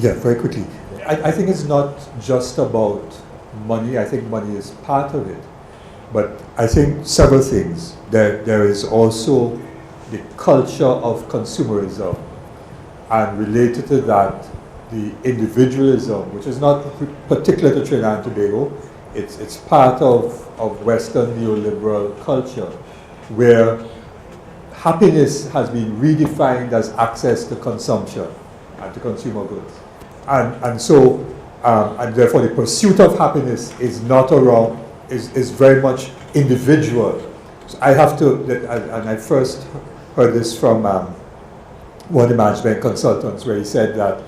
Yeah, very quickly. I think it's not just about money. I think money is part of it. But I think several things. There is also the culture of consumerism, and related to that, the individualism, which is not particular to Trinidad and Tobago. It's part of Western neoliberal culture, where happiness has been redefined as access to consumption and to consumer goods. And so, and therefore the pursuit of happiness is not around, is very much individual. So I have to, and I first heard this from one of the management consultants, where he said that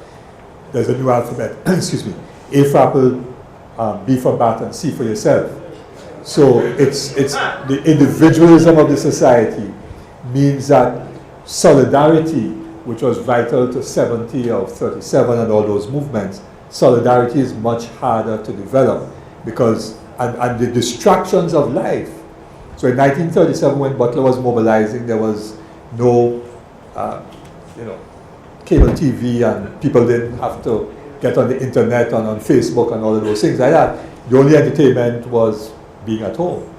there's a new alphabet, excuse me, A for apple, B for bat, and C for yourself. So it's the individualism of the society means that solidarity, which was vital to 70 or 37 and all those movements, solidarity is much harder to develop because, and the distractions of life. So in 1937, when Butler was mobilizing, there was no, cable TV, and people didn't have to get on the internet and on Facebook and all of those things like that. The only entertainment was being at home.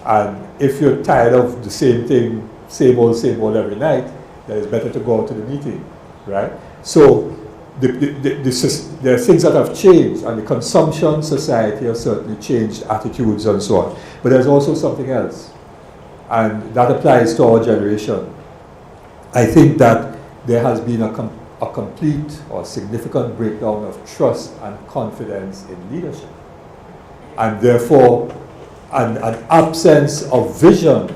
And if you're tired of the same thing, same old every night, then it's better to go out to the meeting, right? So there are things that have changed, and the consumption society has certainly changed attitudes and so on. But there's also something else, and that applies to our generation. I think that there has been a complete or significant breakdown of trust and confidence in leadership, and therefore an absence of vision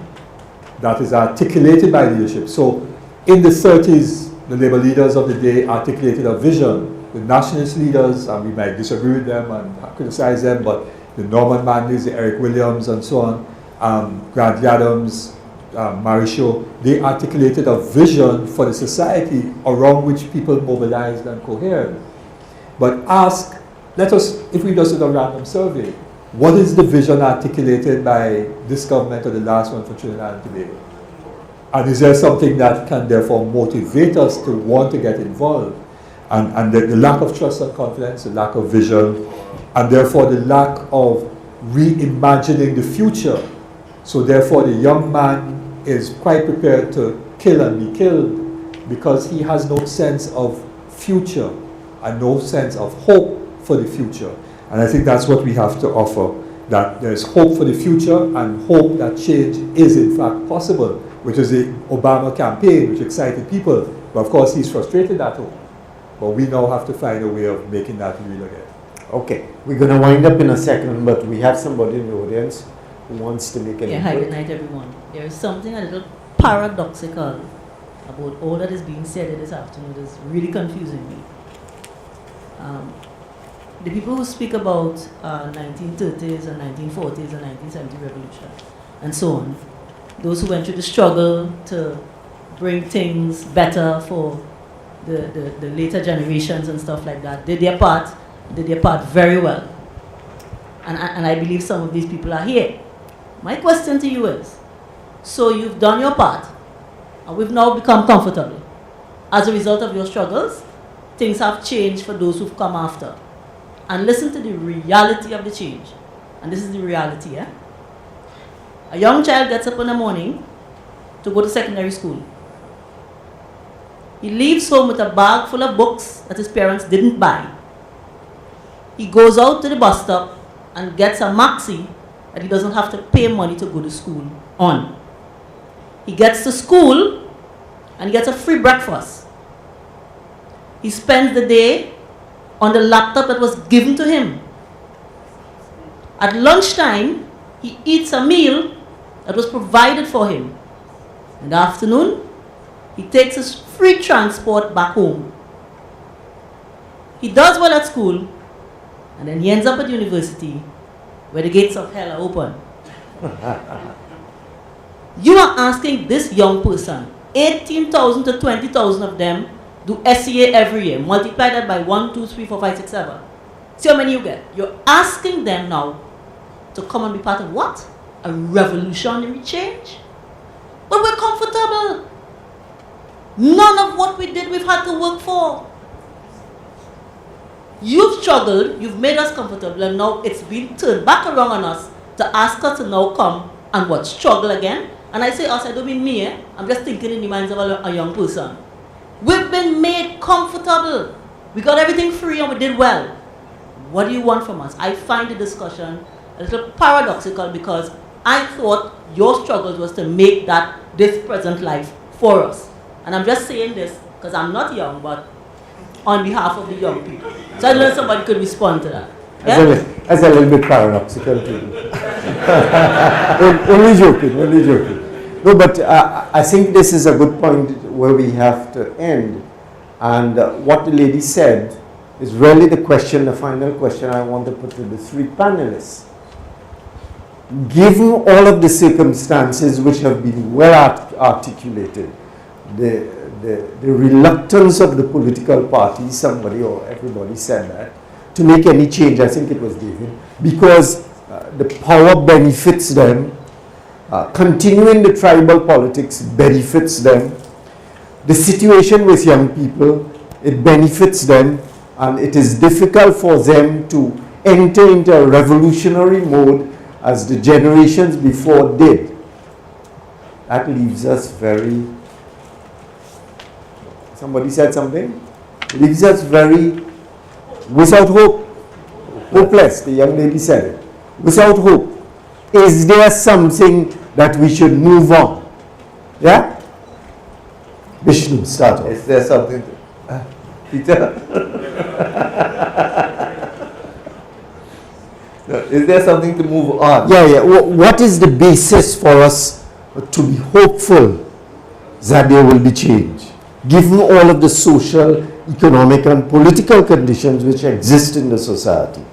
that is articulated by leadership. So in the 30s, the labor leaders of the day articulated a vision. The nationalist leaders, and we might disagree with them and criticize them, but the Norman Manleys, the Eric Williams and so on, Grant Adams, Marisho, they articulated a vision for the society around which people mobilized and cohered. But let us, if we just did a random survey, what is the vision articulated by this government or the last one for Trinidad and Tobago? And is there something that can therefore motivate us to want to get involved? And the lack of trust and confidence, the lack of vision, and therefore the lack of reimagining the future. So therefore the young man is quite prepared to kill and be killed because he has no sense of future and no sense of hope for the future. And I think that's what we have to offer, that there's hope for the future and hope that change is in fact possible, which is the Obama campaign, which excited people. But of course he's frustrated at home. But we now have to find a way of making that real again. Okay, we're going to wind up in a second, but we have somebody in the audience who wants to make an input. Hi, good night everyone. There is something a little paradoxical about all that is being said this afternoon that is really confusing me. The people who speak about 1930s and 1940s and 1970 revolution and so on, those who went through the struggle to bring things better for the later generations and stuff like that, did their part very well. And I believe some of these people are here. My question to you is, so you've done your part, and we've now become comfortable. As a result of your struggles, things have changed for those who've come after. And listen to the reality of the change. And this is the reality, eh? A young child gets up in the morning to go to secondary school. He leaves home with a bag full of books that his parents didn't buy. He goes out to the bus stop and gets a maxi that he doesn't have to pay money to go to school on. He gets to school and he gets a free breakfast. He spends the day on the laptop that was given to him. At lunchtime, he eats a meal that was provided for him. In the afternoon, he takes his free transport back home. He does well at school, and then he ends up at university, where the gates of hell are open. You are asking this young person, 18,000 to 20,000 of them do SCA every year. Multiply that by 1, 2, 3, 4, 5, 6, 7. See how many you get. You're asking them now to come and be part of what? A revolutionary change? But we're comfortable. None of what we did we've had to work for. You've struggled, you've made us comfortable, and now it's been turned back around on us to ask us to now come and what, struggle again? And I say us, I don't mean me, eh? I'm just thinking in the minds of a young person. We've been made comfortable. We got everything free and we did well. What do you want from us? I find the discussion a little paradoxical because I thought your struggles was to make this present life for us. And I'm just saying this because I'm not young, but on behalf of the young people. So I don't know if somebody could respond to that. Yeah? That's a little bit paradoxical too. Only joking. No, but I think this is a good point where we have to end. And what the lady said is really the question, the final question I want to put to the three panelists. Given all of the circumstances which have been well articulated, the reluctance of the political parties, somebody or everybody said that, to make any change, I think it was David, because the power benefits them, continuing the tribal politics benefits them, the situation with young people, it benefits them, and it is difficult for them to enter into a revolutionary mode as the generations before did. That leaves us very... Somebody said something? It leaves us very without hope. Hopeless, the young lady said it. Without hope. Is there something that we should move on? Yeah? Bishnu, start off. Is there something to... Peter? No, is there something to move on? Yeah. What is the basis for us to be hopeful that there will be change, given all of the social, economic, and political conditions which exist in the society?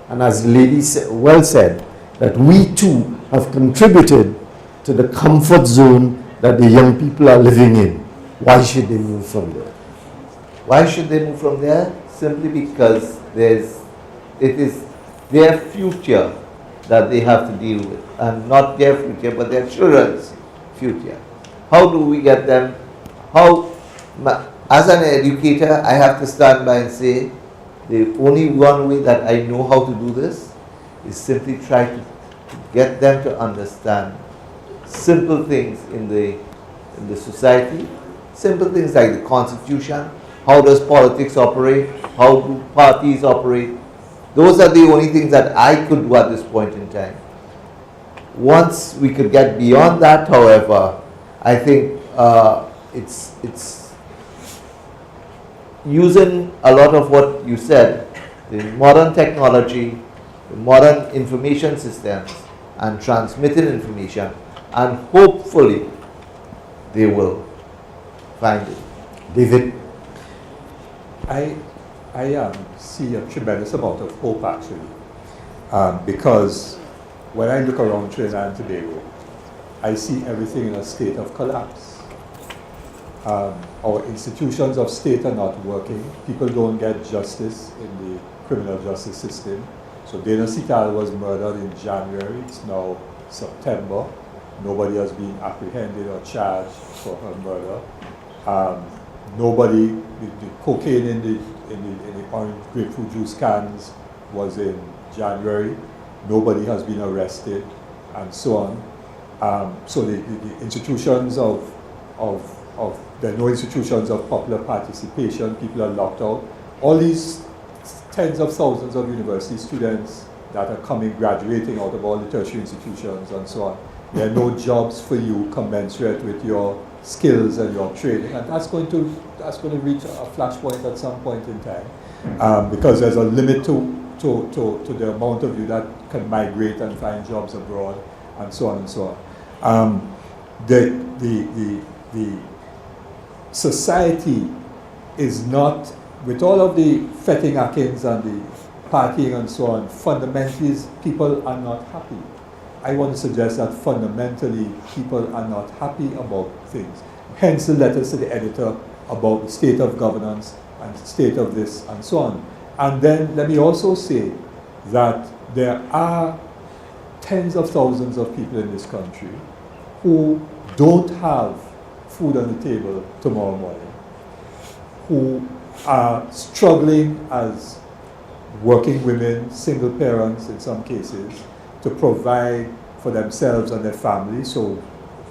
And as the lady well said, that we too have contributed to the comfort zone that the young people are living in. Why should they move from there? Why should they move from there? Simply because it is their future that they have to deal with, and not their future but their children's future. How do we get them? As an educator, I have to stand by and say the only one way that I know how to do this is simply try to get them to understand simple things in the society, simple things like the Constitution. How does politics operate? How do parties operate? Those are the only things that I could do at this point in time. Once we could get beyond that, however, I think it's using a lot of what you said, the modern technology, the modern information systems, and transmitting information, and hopefully they will find it. David? I see a tremendous amount of hope actually, because when I look around Trinidad and Tobago, I see everything in a state of collapse. Our institutions of state are not working. People don't get justice in the criminal justice system. So Dana Sital was murdered in January. It's now September. Nobody has been apprehended or charged for her murder. Nobody, the cocaine in the orange grapefruit juice cans was in January. Nobody has been arrested, and so on. So the institutions there are no institutions of popular participation. People are locked out. All these tens of thousands of university students that are graduating out of all the tertiary institutions and so on. There are no jobs for you commensurate with your skills and your training, and that's going to reach a flashpoint at some point in time, because there's a limit to the amount of you that can migrate and find jobs abroad, and so on and so on. The society is not, with all of the fetting akins and the partying and so on, fundamentally people are not happy. I want to suggest that fundamentally people are not happy about things. Hence the letters to the editor about the state of governance and the state of this and so on. And then let me also say that there are tens of thousands of people in this country who don't have food on the table tomorrow morning, who are struggling as working women, single parents in some cases, to provide for themselves and their families. So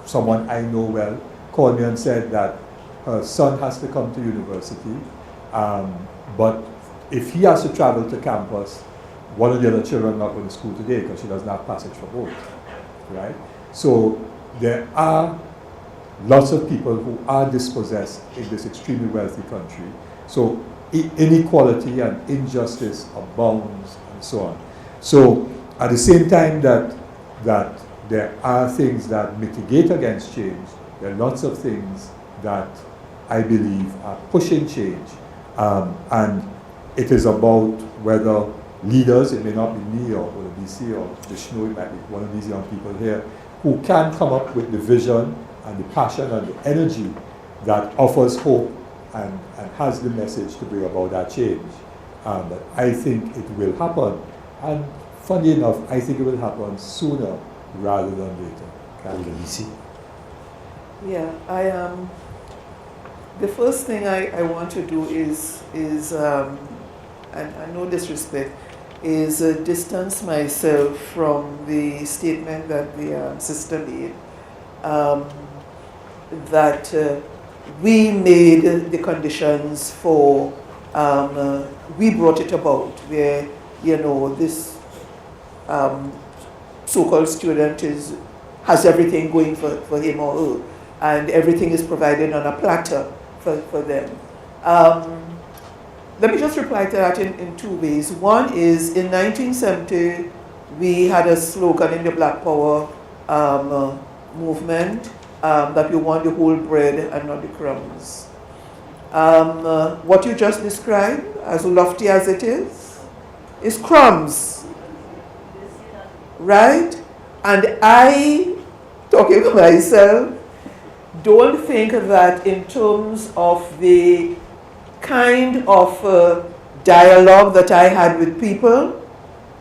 someone I know well called me and said that her son has to come to university, but if he has to travel to campus, one of the other children are not going to school today because she doesn't have passage for both, right? So there are lots of people who are dispossessed in this extremely wealthy country. So inequality and injustice abounds and so on. So at the same time that there are things that mitigate against change, there are lots of things that I believe are pushing change. And it is about whether leaders, it may not be me or Olabisi or Bishnu, it might be one of these young people here, who can come up with the vision and the passion and the energy that offers hope and has the message to bring about that change. But I think it will happen. And funny enough, I think it will happen sooner rather than later. Olabisi. Yeah, the first thing I want to do is and no disrespect, is distance myself from the statement that the sister made, that we made the conditions for, we brought it about, where, you know, this so-called student has everything going for him or her, and everything is provided on a platter for them. Let me just reply to that in two ways. One is, in 1970, we had a slogan in the Black Power movement that we want the whole bread and not the crumbs. What you just described, as lofty as it is crumbs, right? And I, talking for myself, don't think that in terms of the kind of dialogue that I had with people,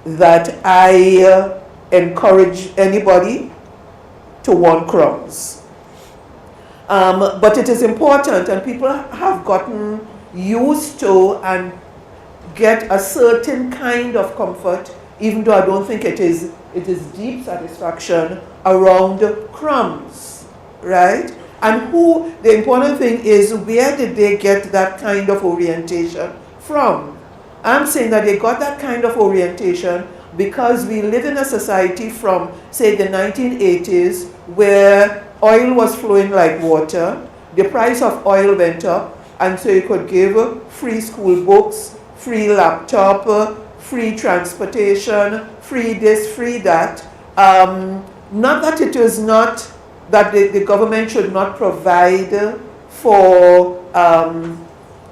that I encourage anybody to want crumbs. But it is important, and people have gotten used to and get a certain kind of comfort, even though I don't think it is deep satisfaction around crumbs, right? And the important thing is, where did they get that kind of orientation from? I'm saying that they got that kind of orientation because we live in a society from, say, the 1980s, where oil was flowing like water, the price of oil went up, and so you could give free school books, free laptop, free transportation, free this, free that. Not that it is not that the government should not provide for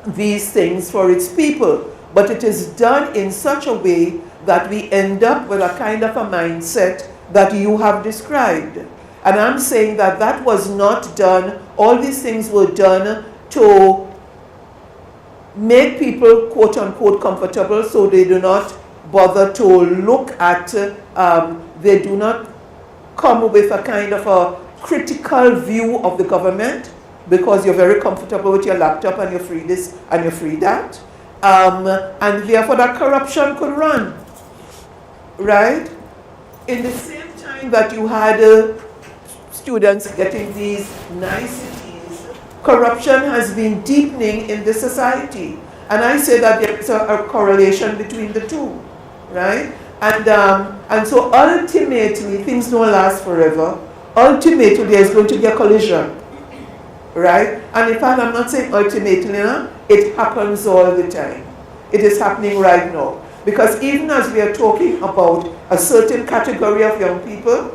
these things for its people, but it is done in such a way that we end up with a kind of a mindset that you have described. And I'm saying that that was not done, all these things were done to make people quote unquote comfortable, so they do not bother to look at, they do not come with a kind of a critical view of the government, because you're very comfortable with your laptop and you're free this and you're free that. And therefore that corruption could run, right? In the same time that you had students getting these niceties, corruption has been deepening in the society. And I say that there is a correlation between the two, right? And so ultimately, things don't last forever. Ultimately, there's going to be a collision, right? And in fact, I'm not saying ultimately, it happens all the time. It is happening right now. Because even as we are talking about a certain category of young people,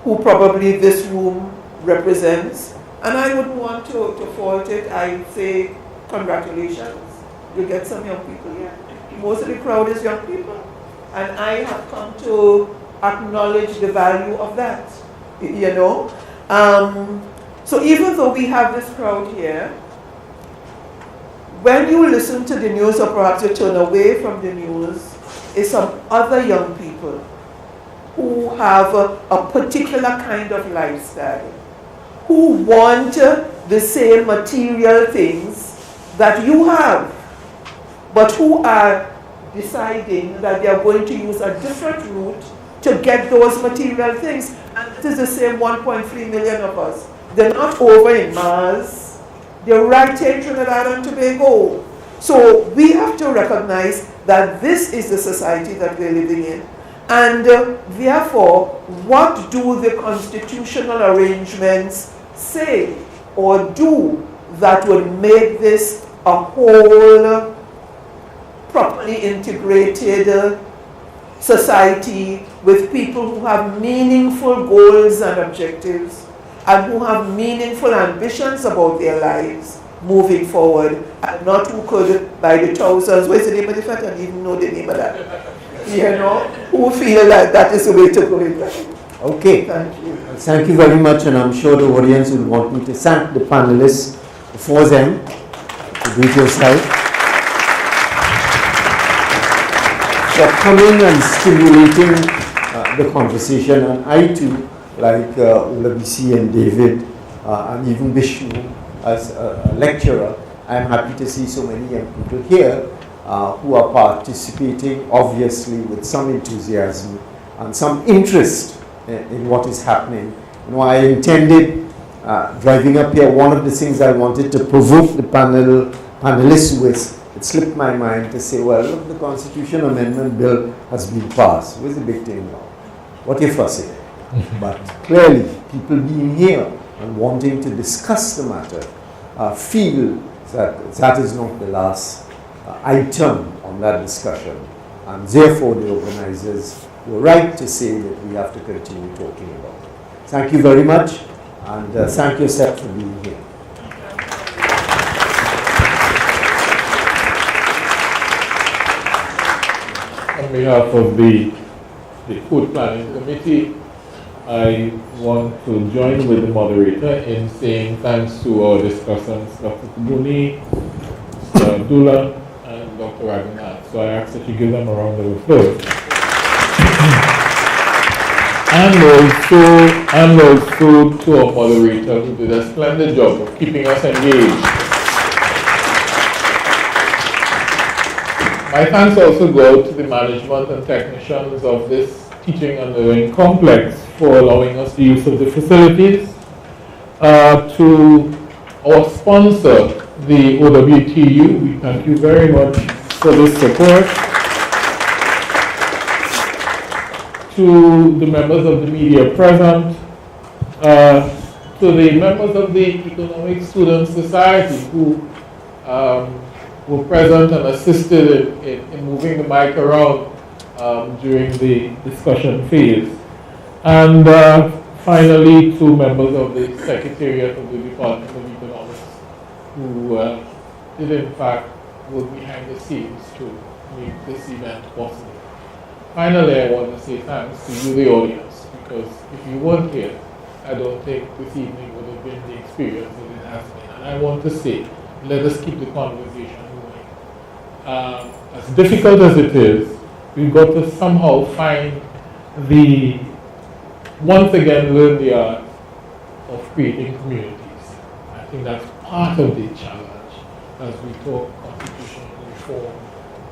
who probably this room represents, and I wouldn't want to fault it, I say congratulations, you get some young people here. Most of the crowd is young people. And I have come to acknowledge the value of that, you know. So even though we have this crowd here, when you listen to the news, or perhaps you turn away from the news, is some other young people who have a particular kind of lifestyle, who want the same material things that you have, but who are deciding that they are going to use a different route to get those material things. And it is the same 1.3 million of us. They're not over in Mars. They're right here in Trinidad and Tobago. So we have to recognize that this is the society that we're living in. And therefore, what do the constitutional arrangements say or do that would make this a whole, properly integrated society with people who have meaningful goals and objectives and who have meaningful ambitions about their lives moving forward, and not who could, by the thousands, what's the name of the fact? I don't even know the name of that. You know, who feel like that is the way to go in life. Okay. Thank you. Thank you very much, and I'm sure the audience will want me to thank the panelists before them. To do it yourself. For coming and stimulating the conversation, and I too, like Olabisi and David, and even Bishnu, as a lecturer, I'm happy to see so many young people here who are participating, obviously with some enthusiasm and some interest in what is happening. You know, I intended driving up here, one of the things I wanted to provoke the panelists with, it slipped my mind to say, well, look, the Constitution Amendment Bill has been passed. Where's the big thing now? What are you fussing? But clearly, people being here and wanting to discuss the matter feel that that is not the last item on that discussion. And therefore, the organizers were right to say that we have to continue talking about it. Thank you very much, and thank yourself for being here. On behalf of the Food Planning Committee, I want to join with the moderator in saying thanks to our discussants, Dr. Kuboni, Mr. Abdulah, and Dr. Ragoonath. So I ask that you give them a round of applause. and also to our moderator, who did a splendid job of keeping us engaged. My thanks also go out to the management and technicians of this teaching and learning complex for allowing us the use of the facilities. To our sponsor, the OWTU, we thank you very much for this support. To the members of the media present, to the members of the Economic Student Society who were present and assisted in moving the mic around during the discussion phase. And finally, to members of the Secretariat of the Department of Economics who did in fact work behind the scenes to make this event possible. Finally, I want to say thanks to you, the audience, because if you weren't here, I don't think this evening would have been the experience that it has been. And I want to say, let us keep the conversation going. As difficult as it is, we've got to somehow find once again, learn the art of creating communities. I think that's part of the challenge as we talk constitutional reform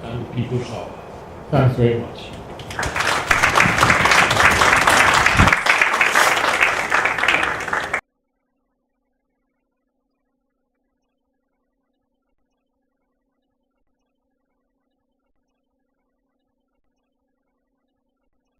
and people power. Thanks very much.